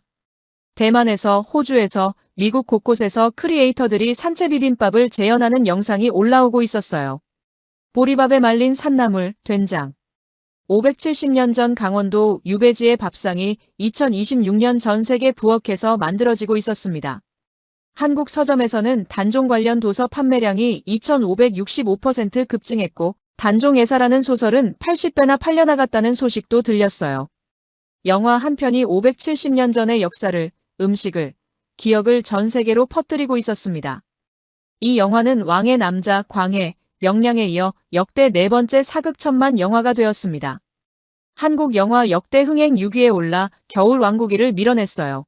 S1: 대만에서, 호주에서, 미국 곳곳에서 크리에이터들이 산채 비빔밥을 재현하는 영상이 올라오고 있었어요. 보리밥에 말린 산나물, 된장. 570년 전 강원도 유배지의 밥상이 2026년 전 세계 부엌에서 만들어지고 있었습니다. 한국 서점에서는 단종 관련 도서 판매량이 2565% 급증했고 단종 예사라는 소설은 80배나 팔려나갔다는 소식도 들렸어요. 영화 한 편이 570년 전의 역사를, 음식을, 기억을 전 세계로 퍼뜨리고 있었습니다. 이 영화는 왕의 남자, 광해, 명량에 이어 역대 4번째 사극천만 영화가 되었습니다. 한국 영화 역대 흥행 6위에 올라 겨울 왕국이를 밀어냈어요.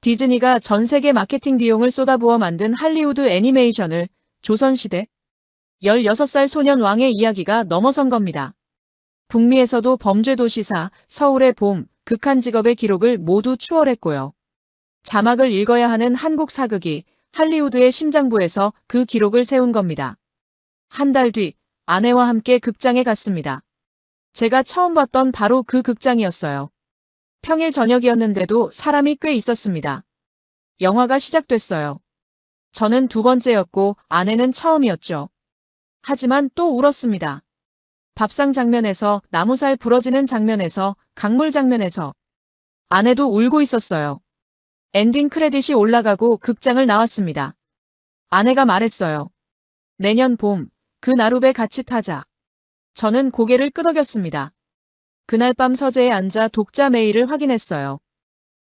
S1: 디즈니가 전 세계 마케팅 비용을 쏟아부어 만든 할리우드 애니메이션을 조선시대 16살 소년 왕의 이야기가 넘어선 겁니다. 북미에서도 범죄도시사, 서울의 봄, 극한 직업의 기록을 모두 추월했고요. 자막을 읽어야 하는 한국 사극이 할리우드의 심장부에서 그 기록을 세운 겁니다. 한 달 뒤 아내와 함께 극장에 갔습니다. 제가 처음 봤던 바로 그 극장이었어요. 평일 저녁이었는데도 사람이 꽤 있었습니다. 영화가 시작됐어요. 저는 2번째였고 아내는 처음이었죠. 하지만 또 울었습니다. 밥상 장면에서, 나무살 부러지는 장면에서, 강물 장면에서. 아내도 울고 있었어요. 엔딩 크레딧이 올라가고 극장을 나왔습니다. 아내가 말했어요. 내년 봄, 그 나룻배 같이 타자. 저는 고개를 끄덕였습니다. 그날 밤 서재에 앉아 독자 메일을 확인했어요.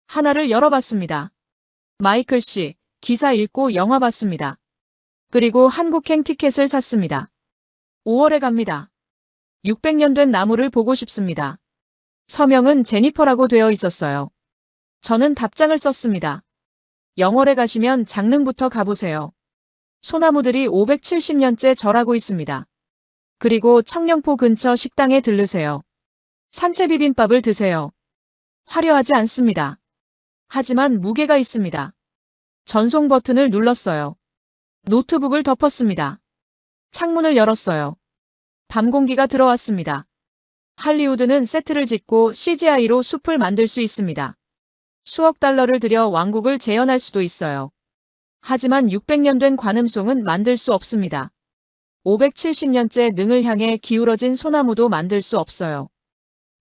S1: 하나를 열어봤습니다. 마이클 씨, 기사 읽고 영화 봤습니다. 그리고 한국행 티켓을 샀습니다. 5월에 갑니다. 600년 된 나무를 보고 싶습니다. 서명은 제니퍼라고 되어 있었어요. 저는 답장을 썼습니다. 영월에 가시면 장릉부터 가보세요. 소나무들이 570년째 절하고 있습니다. 그리고 청령포 근처 식당에 들르세요. 산채 비빔밥을 드세요. 화려하지 않습니다. 하지만 무게가 있습니다. 전송 버튼을 눌렀어요. 노트북을 덮었습니다. 창문을 열었어요. 밤 공기가 들어왔습니다. 할리우드는 세트를 짓고 CGI로 숲을 만들 수 있습니다. 수억 달러를 들여 왕국을 재현할 수도 있어요. 하지만 600년 된 관음송은 만들 수 없습니다. 570년째 능을 향해 기울어진 소나무도 만들 수 없어요.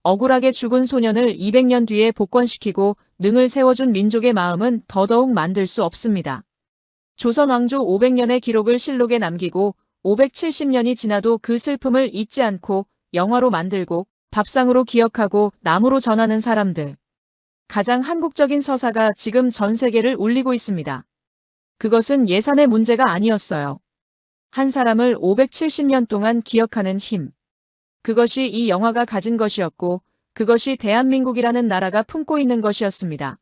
S1: 억울하게 죽은 소년을 200년 뒤에 복권시키고 능을 세워준 민족의 마음은 더더욱 만들 수 없습니다. 조선 왕조 500년의 기록을 실록에 남기고 570년이 지나도 그 슬픔을 잊지 않고 영화로 만들고 밥상으로 기억하고 나무로 전하는 사람들. 가장 한국적인 서사가 지금 전 세계를 울리고 있습니다. 그것은 예산의 문제가 아니었어요. 한 사람을 570년 동안 기억하는 힘. 그것이 이 영화가 가진 것이었고 그것이 대한민국이라는 나라가 품고 있는 것이었습니다.